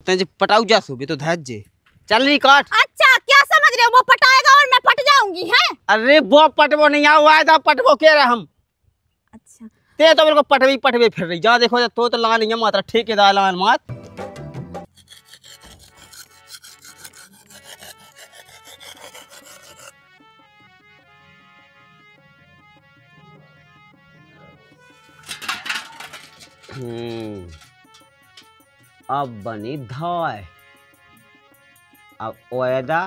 तुझे पटाऊ जा सुबह तो धैर्य चल रही काट। अच्छा क्या समझ रहे हो, वो पटाएगा और मैं पट जाऊंगी हैं? अरे वो पटवो नहीं आया पटवो कह रहे हम। अच्छा ते तो बिल्कुल पटवे फिर रही जहाँ देखो तो लगा नहीं है मात्रा ठेकेदार लान मात। अब बनी धाय अब ओएदा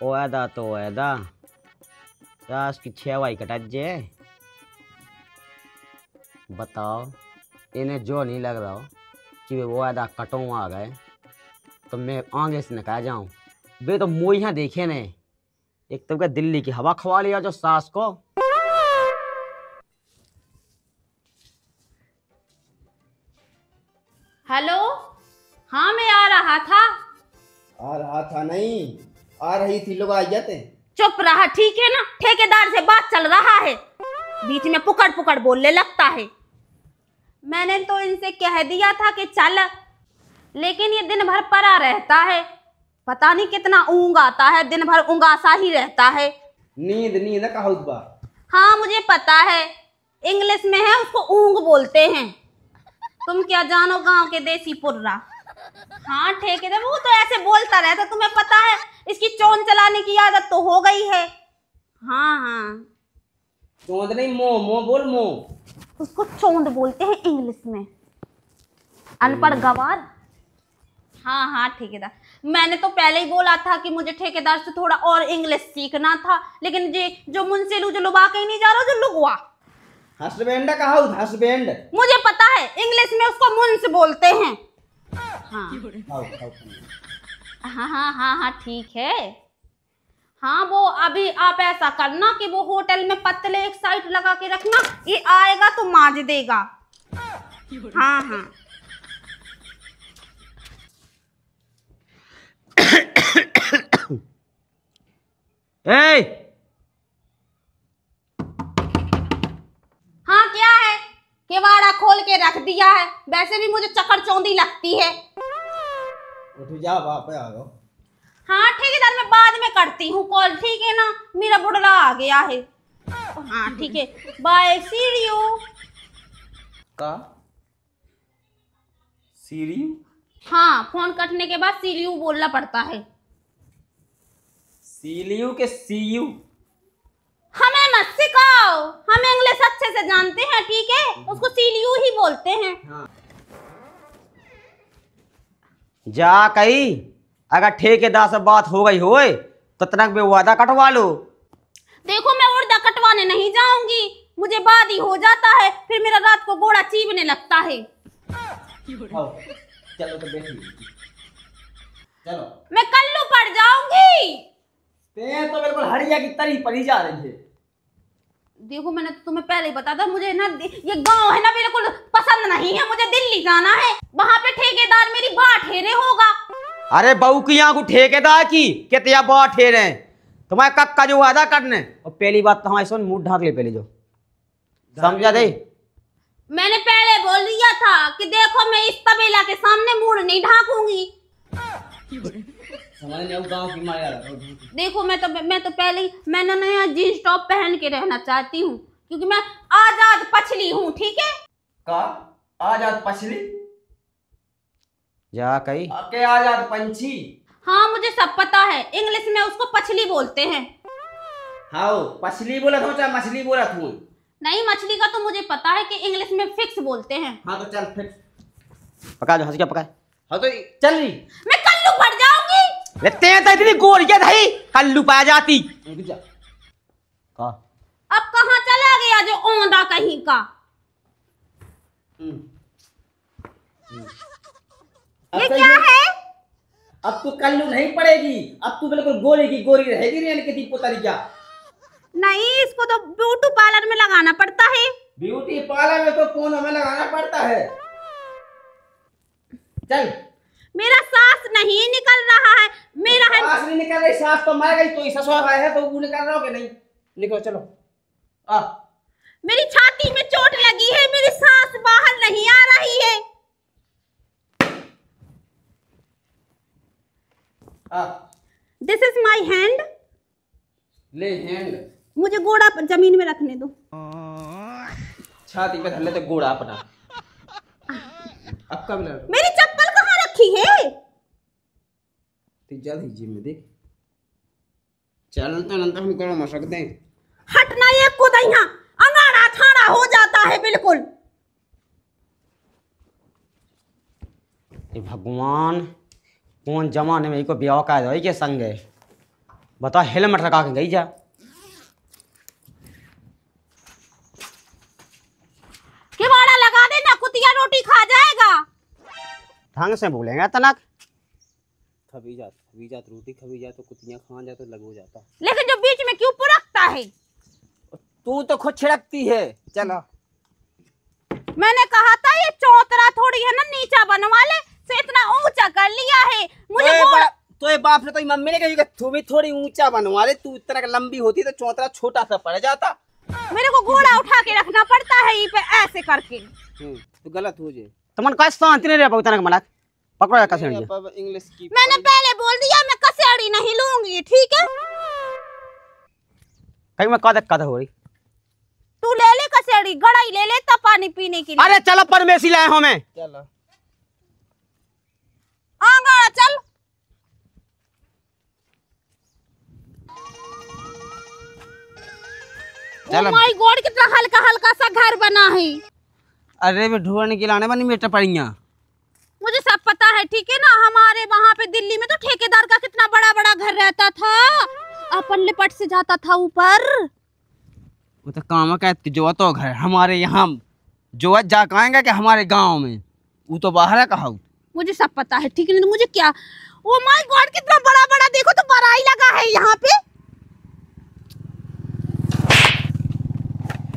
ओएदा तो ओएदा रास की छेवाई कटा जे बताओ इन्हें जो नहीं लग रहा हो कि वो ओएदा कटों आ गए तो मैं आगे से निकाल जाऊं बे तो मोइया देखे ने एक तो क्या दिल्ली की हवा खवा लिया जो सास को। हेलो हाँ मैं आ रहा था नहीं आ रही थी लोग आ जाते। चुप रहा ठीक है ना, ठेकेदार से बात चल रहा है, बीच में पुकड़ पुकड़ बोलने लगता है। मैंने तो इनसे कह दिया था कि चल, लेकिन ये दिन भर पड़ा रहता है, पता नहीं कितना ऊँग आता है, दिन भर ऊँगासा ही रहता है। नींद कहा बा। हाँ मुझे पता है, इंग्लिश में है उसको ऊँग बोलते हैं, तुम क्या जानो गांव के देसी पुर्रा। हाँ ठेकेदार वो तो ऐसे बोलता रहता, तुम्हें पता है इसकी चोन चलाने की आदत तो हो गई है। हाँ चोंद नहीं मो बोल मो, उसको चोंद बोलते हैं इंग्लिश में, अनपढ़ गवार। हाँ ठेकेदार, मैंने तो पहले ही बोला था कि मुझे ठेकेदार से थोड़ा और इंग्लिश सीखना था, लेकिन जो मुझसे जो लुबा के ही नहीं जा रहा, जो लुगवा हस्बैंड कहा हस्बैंड, मुझे पता है इंग्लिश में उसको मुंस बोलते हैं। हाँ ठीक है। हाँ वो अभी आप ऐसा करना कि वो होटल में पत्तले एक साइड लगा के रखना, ये आएगा तो मांज देगा। हाँ हाँ क्या है, केवाड़ा खोल के रख दिया है, वैसे भी मुझे चक्कर चौंधी लगती है। उठ जा वापस आ जाओ। हाँ ठेकेदार मैं बाद में करती हूँ कॉल, ठीक है ना, मेरा बुढ़ला आ गया है। हाँ ठीक है बाय सी यू। का सीरियू? हाँ फोन कटने के बाद सी यू बोलना पड़ता है। सीलियू के सीयू? हमें मत सिखाओ, हम इंग्लिश अच्छे से जानते हैं, ठीक है, उसको सीलियू ही बोलते हैं। हाँ। जा कही अगर ठेकेदार से बात हो गई होए तो तनक में वादा कटवा लो। देखो मैं उर्दा कटवाने नहीं जाऊंगी, मुझे बाद ही हो जाता है, फिर मेरा रात को गोड़ा चीबने लगता है। चलो तो बैठिए, चलो। मैं कल्लू पड़ जाऊंगी। ते तो बिल्कुल हड़िया की तरी पड़ी जा रही है। देखो मैंने तो तुम्हें पहले ही बता था, मुझे ना ये गांव है ना बिल्कुल पसंद नहीं है, मुझे दिल्ली जाना है, वहां पे ठेकेदार मेरी बात ठेरे होगा। अरे बहू की यहाँ को ठेकेदार की कितना बात ठेरे हैं तुम्हारे कक्का जो वादा करने, और पहली बात तो हमारे सुन मुंह ढाक ले पहले, जो समझा दे। मैंने पहले बोल दिया था कि देखो मैं इस तबेला के सामने मुंह नहीं ढाकूंगी। समझ नहीं गांव की माया। देखो मैं तो पहले ही मैंने नया जींस टॉप पहन के रहना चाहती हूँ, क्योंकि मैं आजाद पछली हूँ, ठीक है। का आजाद पछली? जा कही के आजाद पंछी? हाँ मुझे सब पता है, इंग्लिश में उसको पछली बोलते हैं। हाँ पछली बोला था चाहे मछली बोला था? नहीं मछली का तो मुझे पता है कि इंग्लिश में फिक्स बोलते हैं। हाँ तो चल फिक्स पका जो हंस क्या पका। हाँ तो चल रही मैं कल्लू पड़ जाऊंगी। लेते हैं तो इतनी गोरिया थी कल्लू पाया जाती। का अब कहाँ चला गया जो औंधा कहीं का। ये क्या है? अब तू कल्लू नहीं पड़ेगी, अब तू बिल्कुल गोरी की गोरी रहेगी, रेल की पुतरिया। नहीं इसको तो ब्यूटी पार्लर में लगाना पड़ता है। ब्यूटी पार्लर में तो कोनों में लगाना पड़ता है। चल मेरा सांस नहीं निकल रहा है, मेरा सांस नहीं निकल रही, सांस तो मर गई, तो ससुर आया है तो वो निकल रहा हो कि नहीं? निकलो चलो। मेरी छाती में चोट लगी है, मेरी सांस बाहर नहीं आ रही है। This is my hand. ले हैंड। मुझे गोड़ा जमीन में रखने दो। छाती पे धर ले तो गोड़ा अपना। अब कब लड़? मेरी चप्पल कहाँ रखी है? तू जल्द ही जिम में देख। चल तो नंतर हम करो मशक दें। हटना ये को दहिया अंगाड़ा थाड़ा हो जाता है बिल्कुल। ये भगवान कौन जमाने में इको ब्याह का है के संग है? बता हेलमेट लगा के गई जा। किवाड़ा लगा देना, कुतिया रोटी खा जाएगा। ढंग से बोलेंगे तनक। खबी जात रोटी खबी जात तो कुतियां खा जाए तो लग हो जाता। लेकिन जो बीच में क्यों पुरखता है? तू तो खुद छिड़कती है। चलो मैंने कहा था ये चौतरा थोड़ी है ना, नीचा बनवा ले। से इतना ऊंचा कर लिया है मुझे। तो ये बाप ने तो मम्मी ने कही कि तू भी थोड़ी ऊंचा बनवा ले। तू इतना लंबी होती तो चौतरा छोटा सा पड़ जाता। मेरे को घोड़ा उठा के रखना पड़ता है ये पे ऐसे करके। तो गलत हो जाए। तुमन कैसे शांति नहीं रह पाऊ तनक मलक। पकड़ो कसेड़ी। इंग्लिश की मैंने पहले बोल दिया मैं कसेड़ी नहीं लूंगी, ठीक है? कहीं में कद हो रही। तू ले ले कसेड़ी, गड़ाई ले ले तब पानी पीने के लिए। अरे चलो परमेसी लाए हो मैं। चलो आंगा चल। चलो। ओह माय गॉड कितना हल्का हल्का सा घर बना है। अरे वे ढूंढने के लाने बनी मेटा पड़िया। मुझे सब पता है, ठीक है ना? हमारे वहाँ पे दिल्ली में तो ठेकेदार का कितना बड़ा बड़ा घर रहता था। अपन लिपट से जाता था ऊपर। वो तो काम का जो तो घर हमारे यहाँ जो जा कहेंगे कि हमारे गांव में वो तो बाहर है कहा। मुझे सब पता है, ठीक है? मुझे क्या, ओ माय गॉड कितना बड़ा बड़ा देखो तो बराई लगा है यहाँ पे।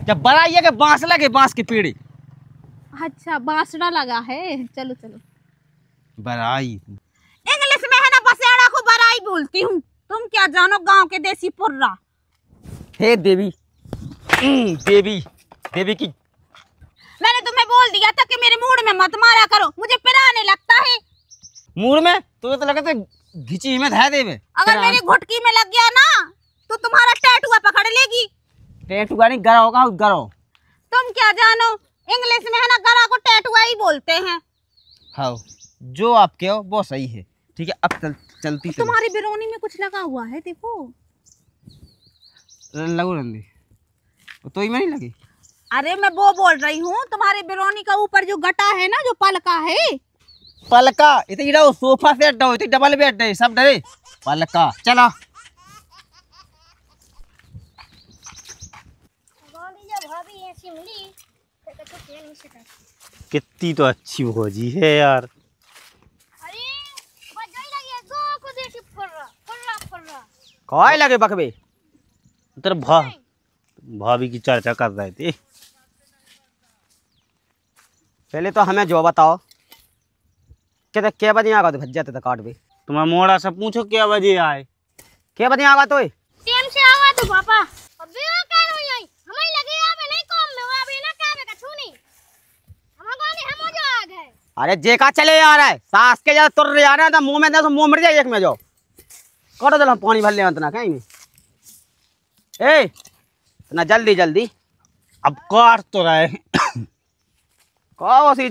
जब बड़ा ये के बांस लगे, बांस के पेड़। अच्छा बांसड़ा लगा है। चलो चलो। बराई इंग्लिश में है ना, बसेड़ा को बराई बोलती हूँ। तुम क्या जानो गांव के देसी पुर्रा। हे देवी देवी देवी की। मैंने तुम्हें बोल दिया था कि मेरे मूड में मत मारा करो, मुझे पिराने लगता है। मूड में तो लगता है घिची में धा देवे। अगर मेरी घुटकी में लग गया ना तो तुम्हारा टैटुआ पकड़ लेगी। टैटुआ नहीं गरा होगा गरो। तुम क्या जानो, इंग्लिश में है ना गरा को टैटुआ ही बोलते हैं। हाँ जो आपके हो वो सही है, ठीक है? अब चलती तुम्हारी बिरोनी में कुछ लगा हुआ है, देखो। लगू रंदी तो ही में नहीं लगी। अरे मैं वो बोल रही हूँ, तुम्हारी बिरोनी का ऊपर जो गटा है ना, जो पलका है। पलका इतना सोफा सेट हो, इतनी डबल बेड है, सब डरे पलका। चलो कितनी तो अच्छी भौजी है यार। कौन लगे बकबे? तेरे भाभी की चर्चा कर रहे थे। पहले तो हमें जो बताओ क्या क्या बजे आगा तो भज जाते थे काट भी। तुम्हें मोड़ा से पूछो क्या बजे आए। क्या बजे आगा तो टाइम से आवा तो पापा। अबे वो क्या हो जाई? हमें लगे आवे नहीं काम में, वो अभी ना काम का छूनी। हम गाने हम जो आ गए। अरे जे का चले आ रहा है सास के जा तुर रे आ रहा था मुंह में दे तो मुंह मर जाए एक में जो काटो दल पानी भर ले अंतना कहीं में। ए ना जल्दी जल्दी अब काट तो रहे। कहो सी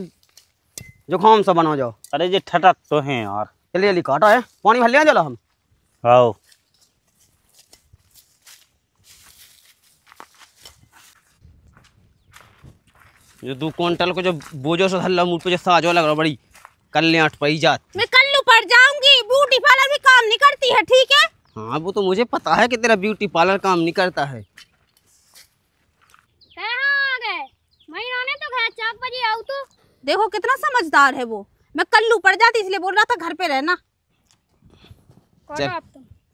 जुकाम से बनो जाओ। अरे ये ठटक तो है यार। जल्दी जल्दी काटो है, पानी भर ले चलो हम। आओ जो 2 क्विंटल को जो बोझो से धल्ला मुझ पे जो साजो लग रहा बड़ी कल्याण पई जात। मैं कल्लू पड़ जाऊंगी। ब्यूटी पार्लर भी काम नहीं करती है, ठीक है? हाँ वो तो मुझे पता है कि तेरा ब्यूटी पार्लर काम नहीं करता है। कहाँ आ गए? महीना ने तो घर 4 बजे आऊँ तो। देखो कितना समझदार है वो। मैं कल्लू पड़ जाती इसलिए बोल रहा था घर पे रहना।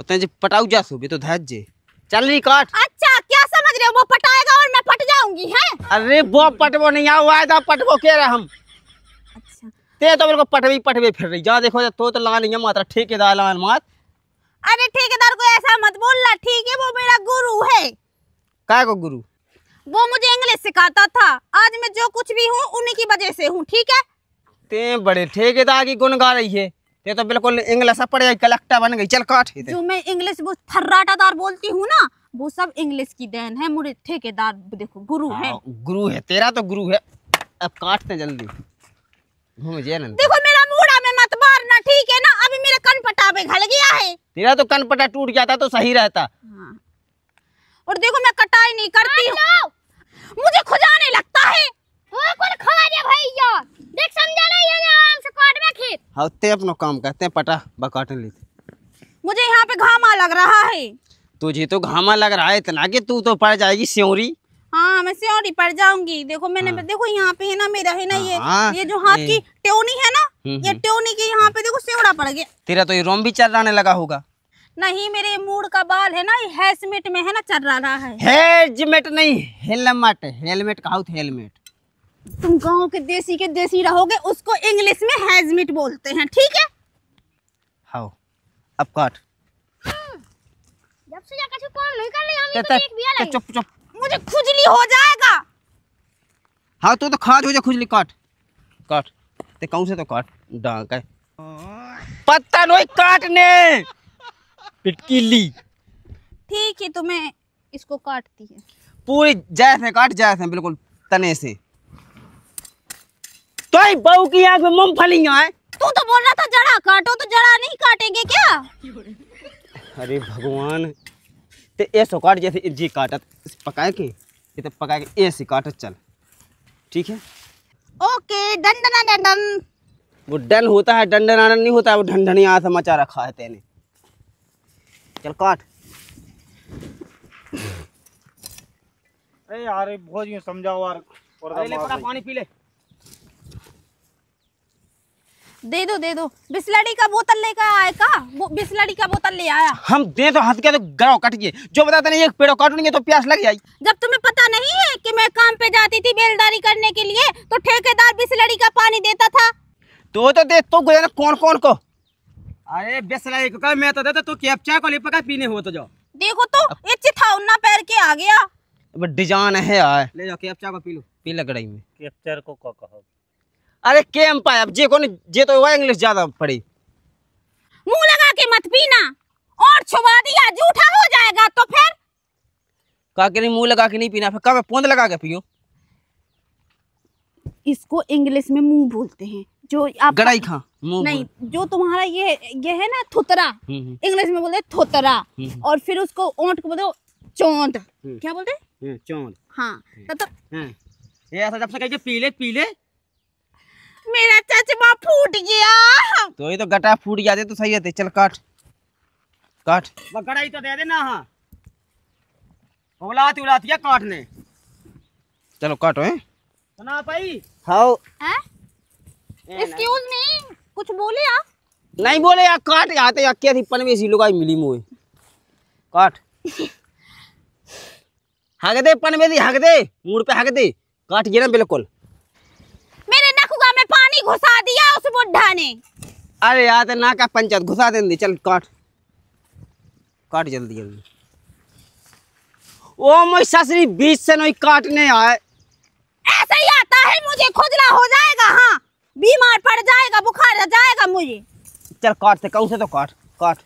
उतने जो पटाऊ जा सो भी तो धैर्य जे चल नहीं काट। अच्छा क्या समझ रहे हो, वो पटाएगा और मैं पट जाऊंगी हैं? अरे वो पटवो नहीं हुआ है, पटवो कह रहे हम। अच्छा ते तो मेरे को पटवे फिर रही जा। देखो तो लगा नहीं मात्रा ठेकेदार लान मात। अरे ठेकेदार को ऐसा मत बोलना, ठीक है? वो मेरा गुरु है। काय को गुरु? वो मुझे इंग्लिश सिखाता था। आज मैं जो कुछ भी हूँ उन्हीं की वजह से हूँ, ठीक है? ते बड़े ठेकेदार की गुण गा रही है। ये तो बिल्कुल इंग्लिश पढ़े कलेक्टर बन गई। चल काट इधर। जो मैं इंग्लिश वो फर्राटादार बोलती हूँ ना, वो सब इंग्लिश की देन है। मुझे ठेकेदार देखो गुरु है। गुरु है तेरा तो गुरु है। अब काटते जल्दी मुझे ना। देखो मेरा मुड़ा में मत मारना, ठीक है ना? अभी मेरे कन पटावे घल गया है। तेरा तो कन पटा टूट जाता तो सही रहता। हाँ। और देखो मैं कटाई नहीं करती हूँ, मुझे खुजाने लगता है। वो कौन खा रहा भैया? देख समझा नहीं है, आराम से काट में खेत। हाँ ते अपना काम करते हैं, पटा बकाटन लेते। मुझे यहाँ पे घामा लग रहा है। तुझे तो घामा लग रहा है इतना कि तू तो पड़ जाएगी स्योरी। हाँ मैं स्योरी पड़ जाऊंगी। देखो मैंने देखो यहाँ पे है ना, मेरा है ना ये जो हाथ की ट्योनी है ना, ये ट्योनी के यहाँ पे देखो सेवड़ा पड़ गया। तेरा तो ये रोम भी चर्राने लगा होगा। नहीं, मेरे मूड का बाल है ना, ये हेलमेट में है ना चर्रा रहा है। हेलमेट नहीं, हेलमेट। हेलमेट कहा हेलमेट। तुम गांव के देसी रहोगे, उसको इंग्लिश में हेलमेट बोलते हैं, ठीक है? हाँ अब काट। जब से जाकर कुछ काम नहीं कर लिया, हम तो एक भी अलग। चुप चुप, मुझे खुजली हो जाएगा। हाँ तो खाज हो जा खुजली। काट काट ते कौन से तो काट डांग है पत्ता नहीं काटने पिटकीली। ठीक है तो मैं इसको काटती है। पूरी जैसे काट जैसे बिल्कुल तने से। तो बहू की आंख में मूंगफलियां है। तू तो बोल रहा था जड़ा काटो, तो जड़ा नहीं काटेंगे क्या? अरे भगवान, ते ऐसो काट जैसे जी काटत पकाए के, ये तो पकाए के ऐसे काटत। चल ठीक है। ओके डंडना डंडन। वो डन होता है, डंडन आनंद नहीं होता है। वो ढंढनिया समाचार रखा है तेने। चल काट। अरे यार बहुत यूं समझाओ यार। पानी पी ले। दे दो बिस्लरी का बोतल लेकर आए का? बिस्लरी का बोतल ले आया। हम दे तो हाथ के तो गराव कट गए। जो बताते नहीं एक पेड़ों काटूंगे तो प्यास लग जाएगी। जब तुम्हें पता नहीं है कि मैं काम पे जाती थी बेलदारी करने के लिए, तो ठेकेदार बिस्लरी का पानी देता था। तो दे तो गुजर कौन को। अरे बिस्लरी को मैं तो देता, तो कैप्चा को ले पका पीने हो तो जाओ। देखो तो ये चिथाउना पैर के आ गया। डिजाइन है यार, ले जाओ कैप्चा को पी लो। पी लकड़ाई में कैप्चर को कहो। अरे केम पाए अब जे को जे तो वो इंग्लिश ज्यादा पड़ी। मुंह लगा के मत पीना, और छुपा दिया झूठा हो जाएगा तो फिर। का के नहीं मुंह लगा के नहीं पीना, फिर कब पोंद लगा के पियो। इसको इंग्लिश में मुंह बोलते हैं। जो आप गड़ाई खा मुंह नहीं, जो तुम्हारा ये है ना थुतरा, इंग्लिश में बोलते थुतरा। और फिर उसको ओंठ को बोलते चौंध। क्या बोलते हैं? चौंध। हाँ तो ये ऐसा जब से कहिए पी ले। मेरा चचमा फूट गया। तो ये तो गटा फूट जाते तो सही रहते। चल काट काट। गड़ाई तो दे देना। हाँ उलाती है काटने। चलो काटो है सुना पाई। हाँ एक्सक्यूज मी, कुछ बोले आप? नहीं बोले यार, काट आते यार। क्या थी पनवेसी लुगाई मिली मुझे। काट हक दे पनवेसी, हक दे मुड़ पे हक दे। काट गया ना बिल्कुल। मेरे नखुगा में पानी घुसा दिया उस बुढ़ा ने। अरे यार ना का पंचायत घुसा दे। चल काट काट जल्दी। ओ मैं ससुरी बीच से नहीं काटने आए। ऐसा ही आता है, मुझे खुजला हो जाएगा। हाँ बीमार पड़ जाएगा, बुखार आ जाएगा मुझे। चल काटते कौन से तो काट काट।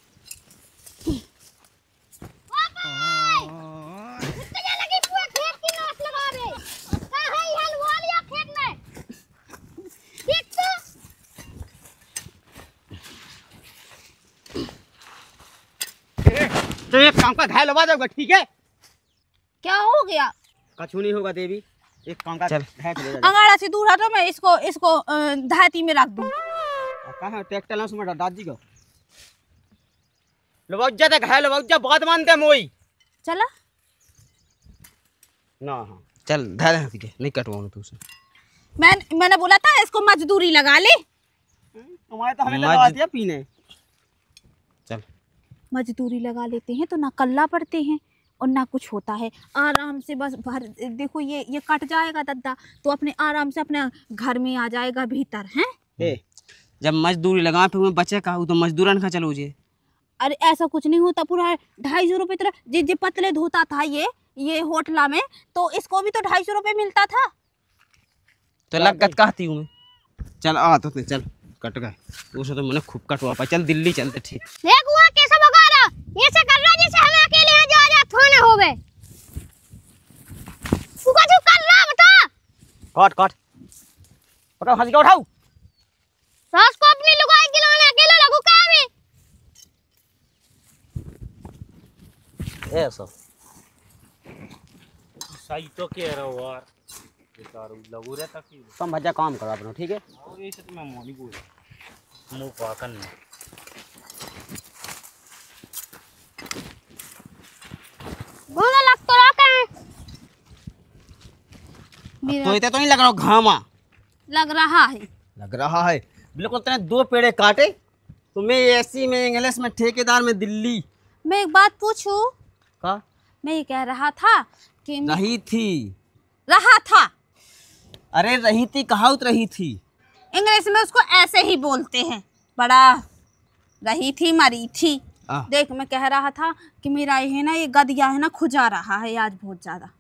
तो एक काम का घायल हो जाओगा, ठीक है? क्या हो गया? कछु नहीं होगा देवी। एक काम का चल अंगाड़ा से दूर हटो, मैं इसको धाती में रख दूं। कहाँ ट्रैक्टर ना सुमटा दादी को लवज्जा तक घायल लवज्जा बहुत मानते मोई। चला ना। हाँ चल धर नहीं कटवाऊंगा तुझसे। मैंने बोला था इसको मजदूरी लगा ले। तुम्हारे तो हमें लगा दिया पीने। चल मजदूरी लगा लेते हैं तो ना कल्ला पड़ते हैं और ना कुछ होता है। आराम से बस भर देखो ये कट जाएगा दद्दा, तो अपने आराम से अपने घर में आ जाएगा भीतर हैं। जब मजदूरी लगा फिर मैं बचे का तो मजदूरन का चलो जे। अरे ऐसा कुछ नहीं होता। पूरा 250 रुपये तरह जे पतले धोता था ये होटला में, तो इसको भी तो 250 रुपये मिलता था। तो लगत कहती हूँ मैं। चल आ तो चल कट गए उसे तो मैंने खूब कटवा पाया। चल दिल्ली चलते। ठीक देख हुआ कैसे भगा रहा, ये से कर रहा जैसे हम अकेले यहाँ जा थाने होवे। तू का जो कर रहा बता। काट काट पकड़ो, हंसी का उठाओ। सास को अपनी लुगाई गिलाने अकेले लगू का भी। ऐसा सही तो कह रहा हो यार, बेकार लगू रहता कि तुम भज्जा काम करो अपना, ठीक है। और ऐसे तो मैं मोनी बोल मुंह पाकन नहीं। बोला लग तो रहा है तो इतना तो नहीं लग रहा घामा लग रहा है। लग रहा है बिल्कुल। तेने 2 पेड़े काटे तो मैं एसी में इंग्लिश में ठेकेदार में दिल्ली। मैं एक बात पूछूं? का मैं ये कह रहा था कि रही थी। रहा था, अरे रही थी कहाँ उतरही थी। इंग्लिश में उसको ऐसे ही बोलते हैं। बड़ा रही थी मरी थी। देख मैं कह रहा था कि मेरा ये ना ये गदिया है ना खुजा रहा है आज बहुत ज्यादा।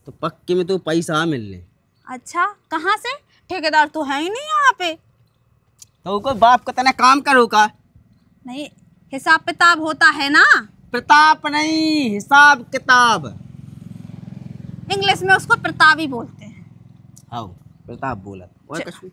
तो पक्के में तो पैसा मिलने। अच्छा कहाँ से? ठेकेदार तो है ही नहीं यहाँ पे। तो कोई बाप का तना काम करो का नहीं, हिसाब किताब होता है ना। प्रताप नहीं, हिसाब किताब। इंग्लिश में उसको प्रताप ही बोलते हैं। हाँ प्रताप बोला। और च- कुछ भी?